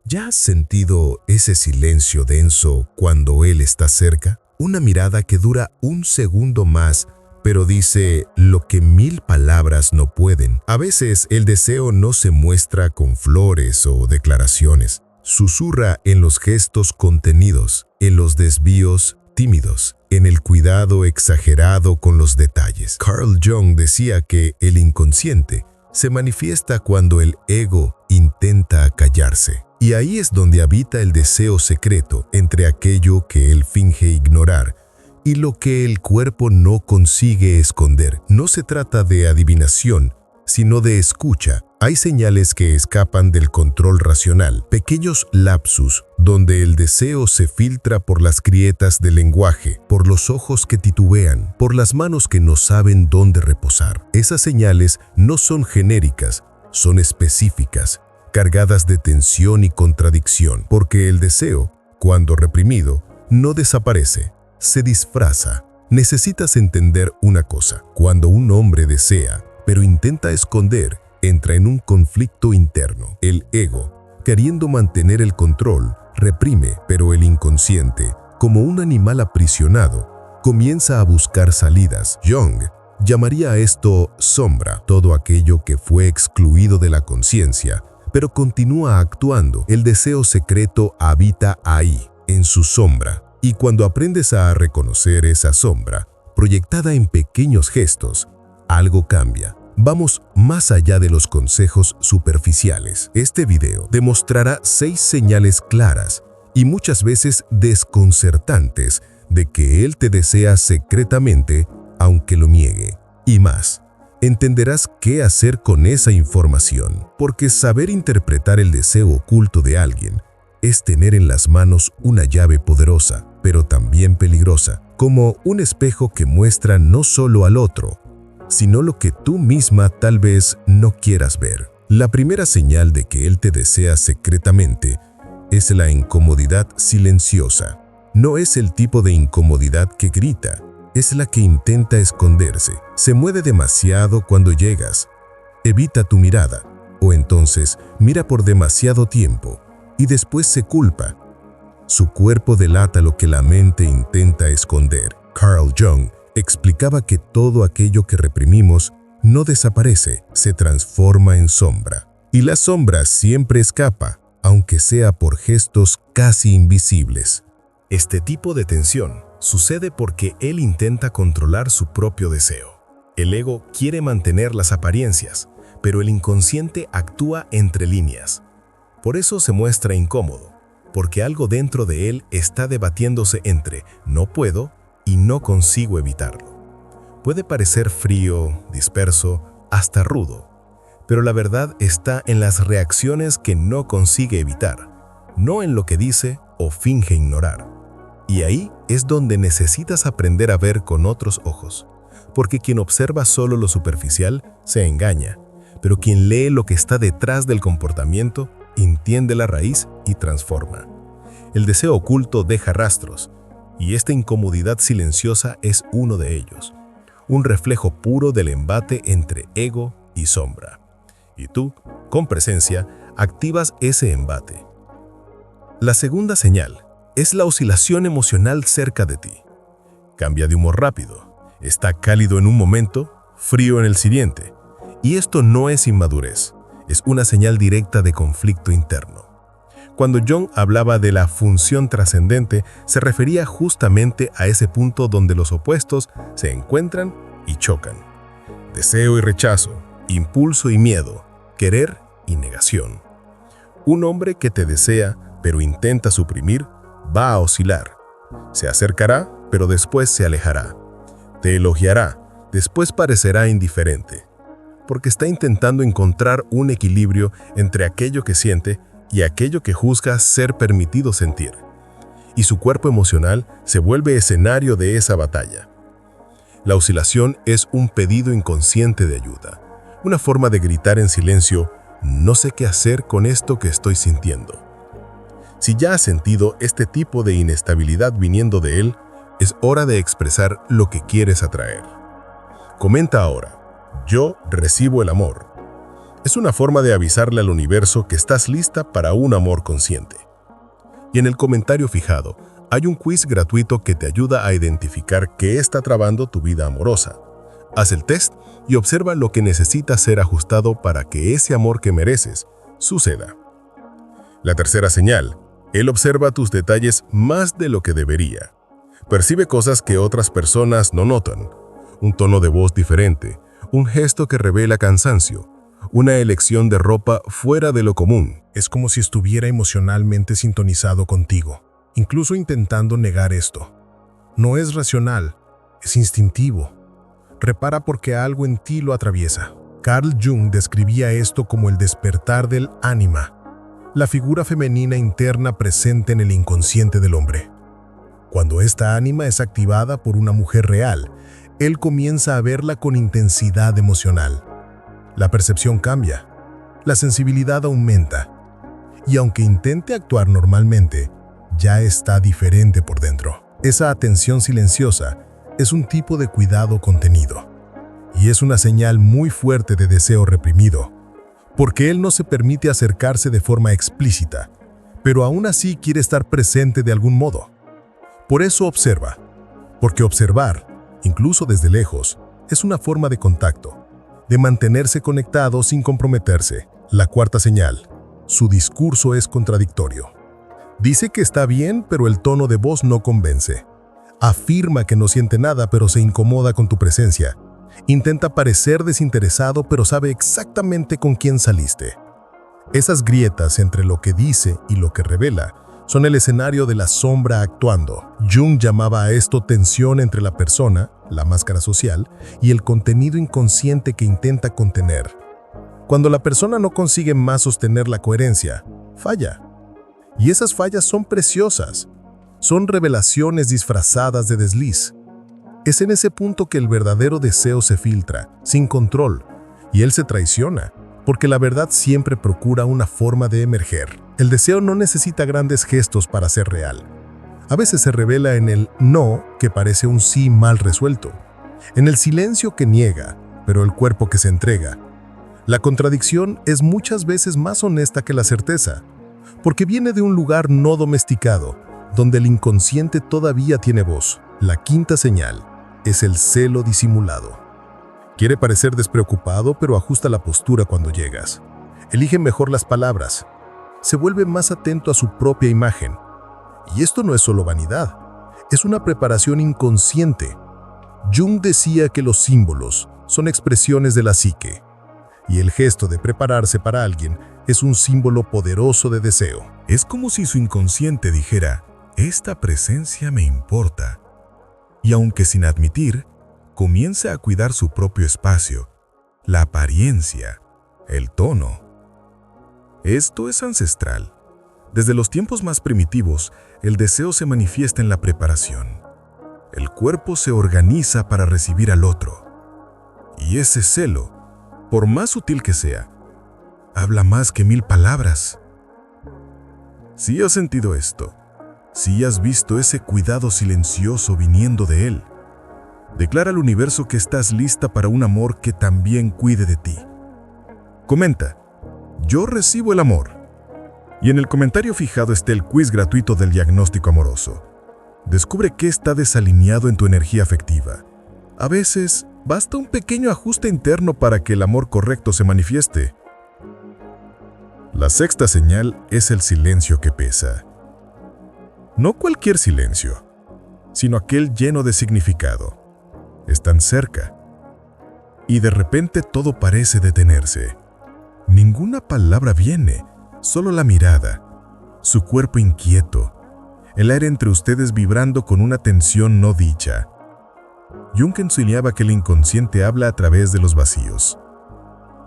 ¿Ya has sentido ese silencio denso cuando él está cerca? Una mirada que dura un segundo más, pero dice lo que 1000 palabras no pueden. A veces el deseo no se muestra con flores o declaraciones. Susurra en los gestos contenidos, en los desvíos tímidos, en el cuidado exagerado con los detalles. Carl Jung decía que el inconsciente se manifiesta cuando el ego intenta callarse. Y ahí es donde habita el deseo secreto entre aquello que él finge ignorar y lo que el cuerpo no consigue esconder. No se trata de adivinación, sino de escucha. Hay señales que escapan del control racional, pequeños lapsus donde el deseo se filtra por las grietas del lenguaje, por los ojos que titubean, por las manos que no saben dónde reposar. Esas señales no son genéricas, son específicas, cargadas de tensión y contradicción, porque el deseo, cuando reprimido, no desaparece, se disfraza. Necesitas entender una cosa: cuando un hombre desea, pero intenta esconder, entra en un conflicto interno. El ego, queriendo mantener el control, reprime, pero el inconsciente, como un animal aprisionado, comienza a buscar salidas. Jung llamaría a esto sombra, todo aquello que fue excluido de la conciencia, pero continúa actuando. El deseo secreto habita ahí, en su sombra. Y cuando aprendes a reconocer esa sombra, proyectada en pequeños gestos, algo cambia. Vamos más allá de los consejos superficiales. Este video demostrará 6 señales claras y muchas veces desconcertantes de que él te desea secretamente, aunque lo niegue. Y más, entenderás qué hacer con esa información, porque saber interpretar el deseo oculto de alguien es tener en las manos una llave poderosa, pero también peligrosa, como un espejo que muestra no solo al otro, sino lo que tú misma tal vez no quieras ver. La primera señal de que él te desea secretamente es la incomodidad silenciosa. No es el tipo de incomodidad que grita, es la que intenta esconderse. Se mueve demasiado cuando llegas, evita tu mirada, o entonces mira por demasiado tiempo y después se culpa. Su cuerpo delata lo que la mente intenta esconder. Carl Jung explicaba que todo aquello que reprimimos no desaparece, se transforma en sombra. Y la sombra siempre escapa, aunque sea por gestos casi invisibles. Este tipo de tensión sucede porque él intenta controlar su propio deseo. El ego quiere mantener las apariencias, pero el inconsciente actúa entre líneas. Por eso se muestra incómodo, porque algo dentro de él está debatiéndose entre no puedo y no consigo evitarlo. Puede parecer frío, disperso, hasta rudo, pero la verdad está en las reacciones que no consigue evitar, no en lo que dice o finge ignorar. Y ahí es donde necesitas aprender a ver con otros ojos, porque quien observa solo lo superficial se engaña, pero quien lee lo que está detrás del comportamiento entiende la raíz y transforma. El deseo oculto deja rastros, y esta incomodidad silenciosa es uno de ellos, un reflejo puro del embate entre ego y sombra. Y tú, con presencia, activas ese embate. La segunda señal es la oscilación emocional cerca de ti. Cambia de humor rápido, está cálido en un momento, frío en el siguiente. Y esto no es inmadurez, es una señal directa de conflicto interno. Cuando Jung hablaba de la función trascendente, se refería justamente a ese punto donde los opuestos se encuentran y chocan. Deseo y rechazo, impulso y miedo, querer y negación. Un hombre que te desea, pero intenta suprimir, va a oscilar. Se acercará, pero después se alejará. Te elogiará, después parecerá indiferente, porque está intentando encontrar un equilibrio entre aquello que siente y aquello que juzga ser permitido sentir. Y su cuerpo emocional se vuelve escenario de esa batalla. La oscilación es un pedido inconsciente de ayuda, una forma de gritar en silencio, no sé qué hacer con esto que estoy sintiendo. Si ya has sentido este tipo de inestabilidad viniendo de él, es hora de expresar lo que quieres atraer. Comenta ahora: yo recibo el amor. Es una forma de avisarle al universo que estás lista para un amor consciente. Y en el comentario fijado, hay un quiz gratuito que te ayuda a identificar qué está trabando tu vida amorosa. Haz el test y observa lo que necesita ser ajustado para que ese amor que mereces suceda. La tercera señal, él observa tus detalles más de lo que debería. Percibe cosas que otras personas no notan. Un tono de voz diferente, un gesto que revela cansancio, una elección de ropa fuera de lo común. Es como si estuviera emocionalmente sintonizado contigo, incluso intentando negar esto. No es racional, es instintivo. Repara porque algo en ti lo atraviesa. Carl Jung describía esto como el despertar del ánima, la figura femenina interna presente en el inconsciente del hombre. Cuando esta ánima es activada por una mujer real, él comienza a verla con intensidad emocional. La percepción cambia, la sensibilidad aumenta, y aunque intente actuar normalmente, ya está diferente por dentro. Esa atención silenciosa es un tipo de cuidado contenido, y es una señal muy fuerte de deseo reprimido, porque él no se permite acercarse de forma explícita, pero aún así quiere estar presente de algún modo. Por eso observa, porque observar, incluso desde lejos, es una forma de contacto, de mantenerse conectado sin comprometerse. La cuarta señal, su discurso es contradictorio. Dice que está bien, pero el tono de voz no convence. Afirma que no siente nada, pero se incomoda con tu presencia. Intenta parecer desinteresado, pero sabe exactamente con quién saliste. Esas grietas entre lo que dice y lo que revela son el escenario de la sombra actuando. Jung llamaba a esto tensión entre la persona, la máscara social, y el contenido inconsciente que intenta contener. Cuando la persona no consigue más sostener la coherencia, falla. Y esas fallas son preciosas. Son revelaciones disfrazadas de desliz. Es en ese punto que el verdadero deseo se filtra, sin control, y él se traiciona, porque la verdad siempre procura una forma de emerger. El deseo no necesita grandes gestos para ser real. A veces se revela en el no que parece un sí mal resuelto, en el silencio que niega, pero el cuerpo que se entrega. La contradicción es muchas veces más honesta que la certeza, porque viene de un lugar no domesticado, donde el inconsciente todavía tiene voz. La quinta señal es el celo disimulado. Quiere parecer despreocupado, pero ajusta la postura cuando llegas. Elige mejor las palabras. Se vuelve más atento a su propia imagen. Y esto no es solo vanidad, es una preparación inconsciente. Jung decía que los símbolos son expresiones de la psique, y el gesto de prepararse para alguien es un símbolo poderoso de deseo. Es como si su inconsciente dijera, esta presencia me importa. Y aunque sin admitir, comienza a cuidar su propio espacio, la apariencia, el tono. Esto es ancestral. Desde los tiempos más primitivos, el deseo se manifiesta en la preparación. El cuerpo se organiza para recibir al otro. Y ese celo, por más sutil que sea, habla más que 1000 palabras. Si has sentido esto, si has visto ese cuidado silencioso viniendo de él, declara al universo que estás lista para un amor que también cuide de ti. Comenta, yo recibo el amor. Y en el comentario fijado está el quiz gratuito del diagnóstico amoroso. Descubre qué está desalineado en tu energía afectiva. A veces, basta un pequeño ajuste interno para que el amor correcto se manifieste. La sexta señal es el silencio que pesa. No cualquier silencio, sino aquel lleno de significado. Están cerca. Y de repente todo parece detenerse. Ninguna palabra viene, solo la mirada, su cuerpo inquieto, el aire entre ustedes vibrando con una tensión no dicha. Jung enseñaba que el inconsciente habla a través de los vacíos.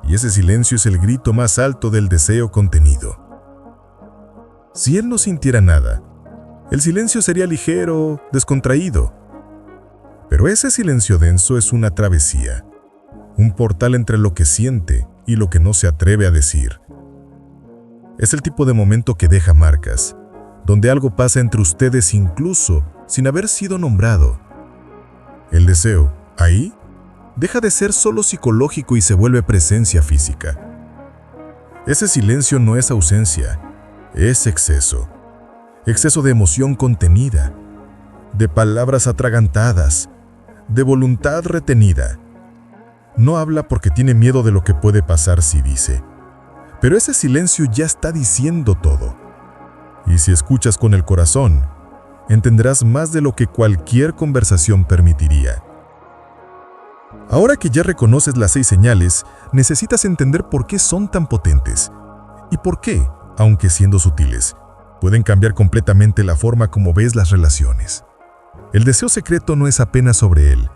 Y ese silencio es el grito más alto del deseo contenido. Si él no sintiera nada, el silencio sería ligero, descontraído. Pero ese silencio denso es una travesía, un portal entre lo que siente y lo que no se atreve a decir. Es el tipo de momento que deja marcas, donde algo pasa entre ustedes incluso sin haber sido nombrado. El deseo, ahí, deja de ser solo psicológico y se vuelve presencia física. Ese silencio no es ausencia, es exceso. Exceso de emoción contenida, de palabras atragantadas, de voluntad retenida. No habla porque tiene miedo de lo que puede pasar si dice. Pero ese silencio ya está diciendo todo. Y si escuchas con el corazón, entenderás más de lo que cualquier conversación permitiría. Ahora que ya reconoces las 6 señales, necesitas entender por qué son tan potentes. Y por qué, aunque siendo sutiles, pueden cambiar completamente la forma como ves las relaciones. El deseo secreto no es apenas sobre él,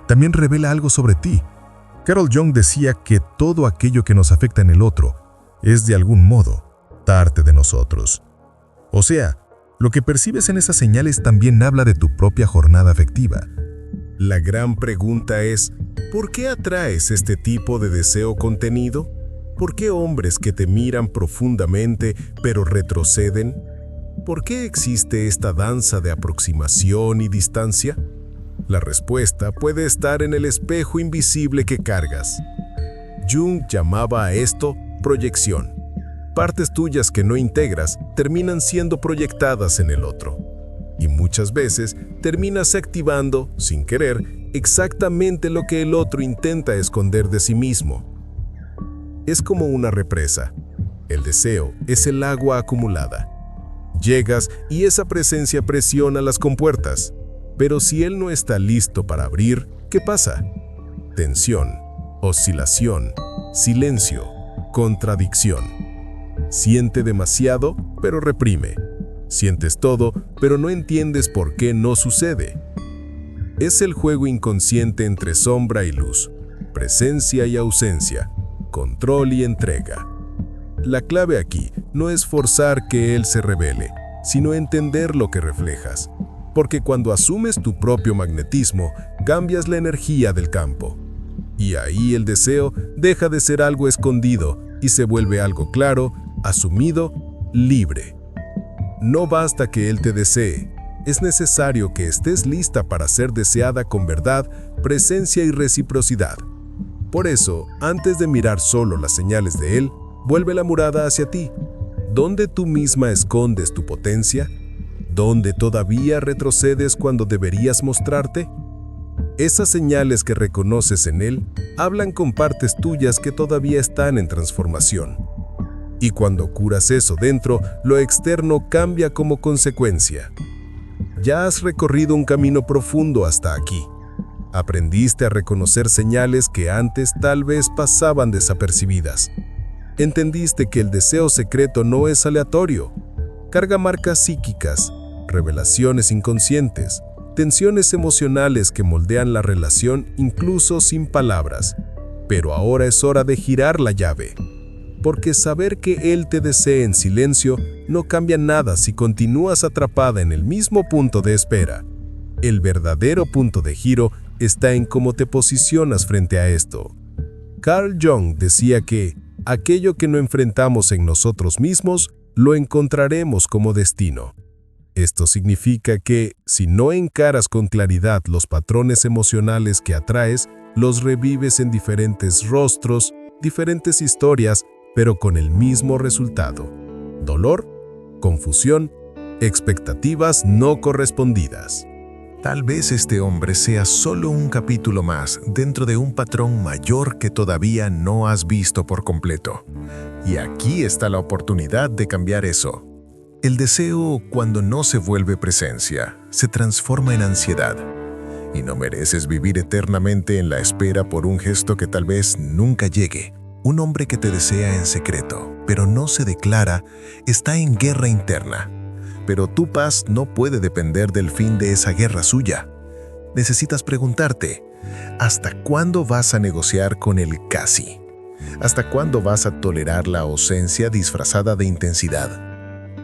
también revela algo sobre ti. Carl Jung decía que todo aquello que nos afecta en el otro es de algún modo parte de nosotros. O sea, lo que percibes en esas señales también habla de tu propia jornada afectiva. La gran pregunta es, ¿por qué atraes este tipo de deseo contenido? ¿Por qué hombres que te miran profundamente pero retroceden? ¿Por qué existe esta danza de aproximación y distancia? La respuesta puede estar en el espejo invisible que cargas. Jung llamaba a esto proyección. Partes tuyas que no integras terminan siendo proyectadas en el otro. Y muchas veces terminas activando, sin querer, exactamente lo que el otro intenta esconder de sí mismo. Es como una represa. El deseo es el agua acumulada. Llegas y esa presencia presiona las compuertas. Pero si él no está listo para abrir, ¿qué pasa? Tensión, oscilación, silencio, contradicción. Siente demasiado, pero reprime. Sientes todo, pero no entiendes por qué no sucede. Es el juego inconsciente entre sombra y luz, presencia y ausencia, control y entrega. La clave aquí no es forzar que él se revele, sino entender lo que reflejas. Porque cuando asumes tu propio magnetismo, cambias la energía del campo. Y ahí el deseo deja de ser algo escondido y se vuelve algo claro, asumido, libre. No basta que él te desee, es necesario que estés lista para ser deseada con verdad, presencia y reciprocidad. Por eso, antes de mirar solo las señales de él, vuelve la mirada hacia ti. ¿Dónde tú misma escondes tu potencia? ¿Dónde todavía retrocedes cuando deberías mostrarte? Esas señales que reconoces en él hablan con partes tuyas que todavía están en transformación. Y cuando curas eso dentro, lo externo cambia como consecuencia. Ya has recorrido un camino profundo hasta aquí. Aprendiste a reconocer señales que antes tal vez pasaban desapercibidas. Entendiste que el deseo secreto no es aleatorio. Carga marcas psíquicas, revelaciones inconscientes, tensiones emocionales que moldean la relación incluso sin palabras. Pero ahora es hora de girar la llave. Porque saber que él te desee en silencio no cambia nada si continúas atrapada en el mismo punto de espera. El verdadero punto de giro está en cómo te posicionas frente a esto. Carl Jung decía que aquello que no enfrentamos en nosotros mismos, lo encontraremos como destino. Esto significa que, si no encaras con claridad los patrones emocionales que atraes, los revives en diferentes rostros, diferentes historias, pero con el mismo resultado: dolor, confusión, expectativas no correspondidas. Tal vez este hombre sea solo un capítulo más dentro de un patrón mayor que todavía no has visto por completo. Y aquí está la oportunidad de cambiar eso. El deseo, cuando no se vuelve presencia, se transforma en ansiedad. Y no mereces vivir eternamente en la espera por un gesto que tal vez nunca llegue. Un hombre que te desea en secreto, pero no se declara, está en guerra interna. Pero tu paz no puede depender del fin de esa guerra suya. Necesitas preguntarte, ¿hasta cuándo vas a negociar con el casi? ¿Hasta cuándo vas a tolerar la ausencia disfrazada de intensidad?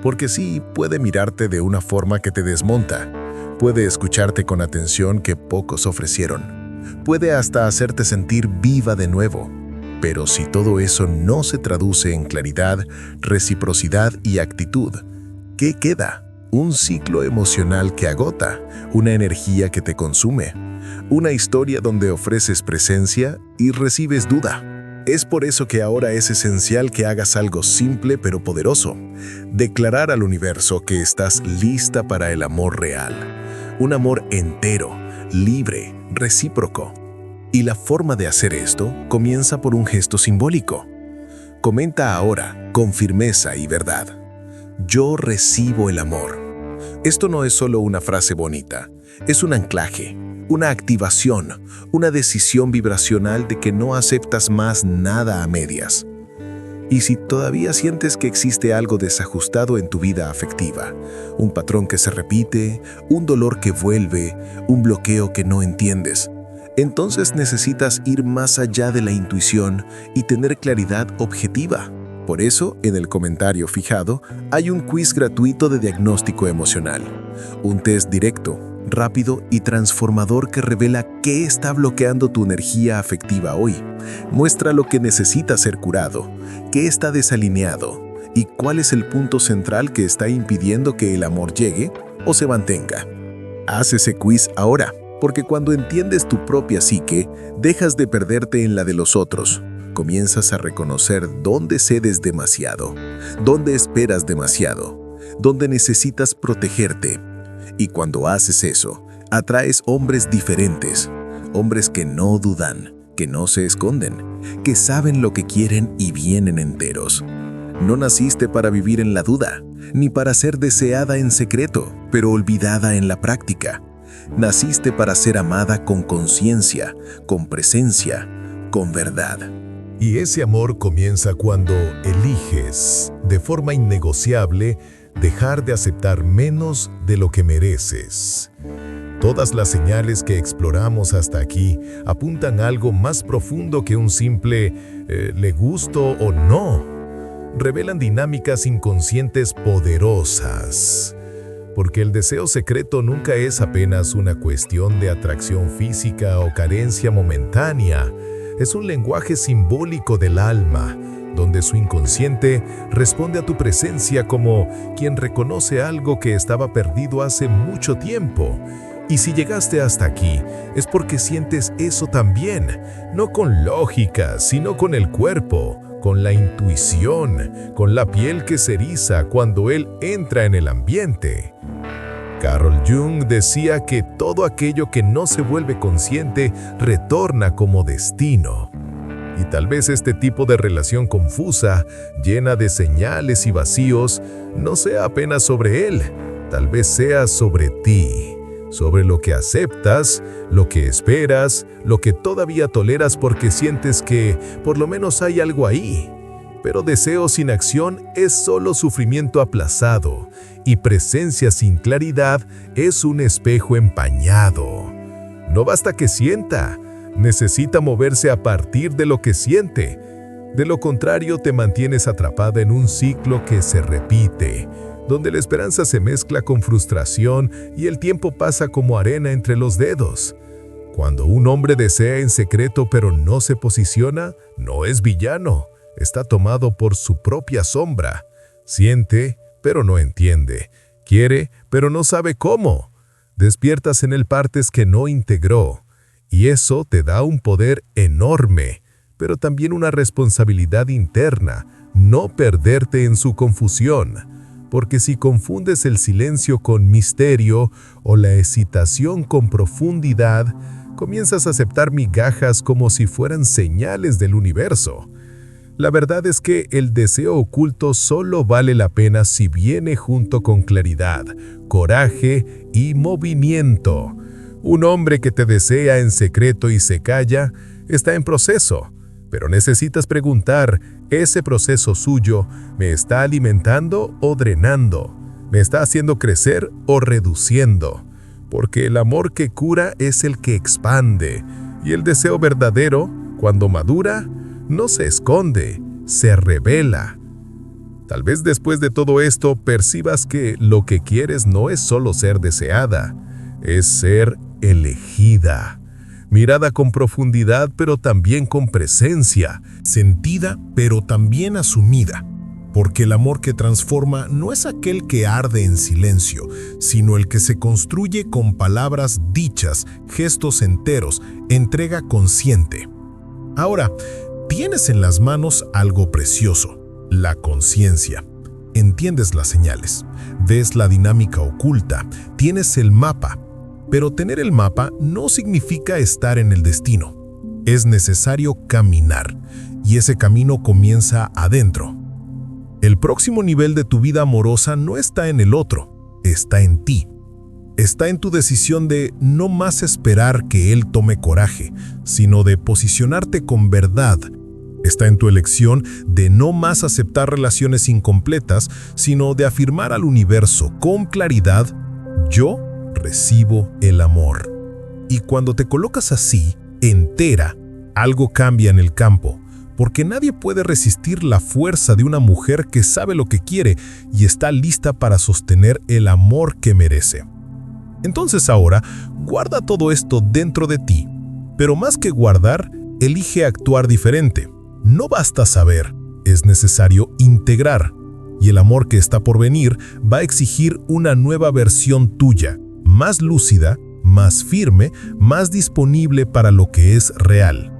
Porque sí, puede mirarte de una forma que te desmonta. Puede escucharte con atención que pocos ofrecieron. Puede hasta hacerte sentir viva de nuevo. Pero si todo eso no se traduce en claridad, reciprocidad y actitud, ¿qué queda? Un ciclo emocional que agota, una energía que te consume, una historia donde ofreces presencia y recibes duda. Es por eso que ahora es esencial que hagas algo simple pero poderoso. Declarar al universo que estás lista para el amor real. Un amor entero, libre, recíproco. Y la forma de hacer esto comienza por un gesto simbólico. Comenta ahora, con firmeza y verdad: yo recibo el amor. Esto no es solo una frase bonita, es un anclaje, una activación, una decisión vibracional de que no aceptas más nada a medias. Y si todavía sientes que existe algo desajustado en tu vida afectiva, un patrón que se repite, un dolor que vuelve, un bloqueo que no entiendes, entonces necesitas ir más allá de la intuición y tener claridad objetiva. Por eso, en el comentario fijado, hay un quiz gratuito de diagnóstico emocional, un test directo, rápido y transformador que revela qué está bloqueando tu energía afectiva hoy. Muestra lo que necesita ser curado, qué está desalineado y cuál es el punto central que está impidiendo que el amor llegue o se mantenga. Haz ese quiz ahora, porque cuando entiendes tu propia psique, dejas de perderte en la de los otros. Comienzas a reconocer dónde cedes demasiado, dónde esperas demasiado, dónde necesitas protegerte. Y cuando haces eso, atraes hombres diferentes, hombres que no dudan, que no se esconden, que saben lo que quieren y vienen enteros. No naciste para vivir en la duda, ni para ser deseada en secreto, pero olvidada en la práctica. Naciste para ser amada con conciencia, con presencia, con verdad. Y ese amor comienza cuando eliges, de forma innegociable, dejar de aceptar menos de lo que mereces. Todas las señales que exploramos hasta aquí apuntan a algo más profundo que un simple «le gusto» o «no». Revelan dinámicas inconscientes poderosas. Porque el deseo secreto nunca es apenas una cuestión de atracción física o carencia momentánea. Es un lenguaje simbólico del alma, donde su inconsciente responde a tu presencia como quien reconoce algo que estaba perdido hace mucho tiempo. Y si llegaste hasta aquí, es porque sientes eso también, no con lógica, sino con el cuerpo, con la intuición, con la piel que se eriza cuando él entra en el ambiente. Carl Jung decía que todo aquello que no se vuelve consciente retorna como destino. Y tal vez este tipo de relación confusa, llena de señales y vacíos, no sea apenas sobre él, tal vez sea sobre ti, sobre lo que aceptas, lo que esperas, lo que todavía toleras porque sientes que por lo menos hay algo ahí. Pero deseo sin acción es solo sufrimiento aplazado, y presencia sin claridad es un espejo empañado. No basta que sienta, necesita moverse a partir de lo que siente. De lo contrario, te mantienes atrapada en un ciclo que se repite, donde la esperanza se mezcla con frustración y el tiempo pasa como arena entre los dedos. Cuando un hombre desea en secreto pero no se posiciona, no es villano. Está tomado por su propia sombra. Siente, pero no entiende. Quiere, pero no sabe cómo. Despiertas en él partes que no integró. Y eso te da un poder enorme, pero también una responsabilidad interna, no perderte en su confusión. Porque si confundes el silencio con misterio o la excitación con profundidad, comienzas a aceptar migajas como si fueran señales del universo. La verdad es que el deseo oculto solo vale la pena si viene junto con claridad, coraje y movimiento. Un hombre que te desea en secreto y se calla está en proceso, pero necesitas preguntar, ¿ese proceso suyo me está alimentando o drenando? ¿Me está haciendo crecer o reduciendo? Porque el amor que cura es el que expande, y el deseo verdadero, cuando madura, no se esconde, se revela. Tal vez después de todo esto percibas que lo que quieres no es solo ser deseada, es ser elegida. Mirada con profundidad pero también con presencia, Sentida, pero también asumida. Porque el amor que transforma no es aquel que arde en silencio, sino el que se construye con palabras dichas, gestos enteros, entrega consciente. Ahora, Tienes en las manos algo precioso, la conciencia. Entiendes las señales, ves la dinámica oculta, tienes el mapa. Pero tener el mapa no significa estar en el destino. Es necesario caminar, y ese camino comienza adentro. El próximo nivel de tu vida amorosa no está en el otro, está en ti. Está en tu decisión de no más esperar que él tome coraje, sino de posicionarte con verdad. Está en tu elección de no más aceptar relaciones incompletas, sino de afirmar al universo con claridad: yo recibo el amor. Y cuando te colocas así, entera, algo cambia en el campo, porque nadie puede resistir la fuerza de una mujer que sabe lo que quiere y está lista para sostener el amor que merece. Entonces ahora, guarda todo esto dentro de ti, pero más que guardar, elige actuar diferente. No basta saber, es necesario integrar, y el amor que está por venir va a exigir una nueva versión tuya, más lúcida, más firme, más disponible para lo que es real.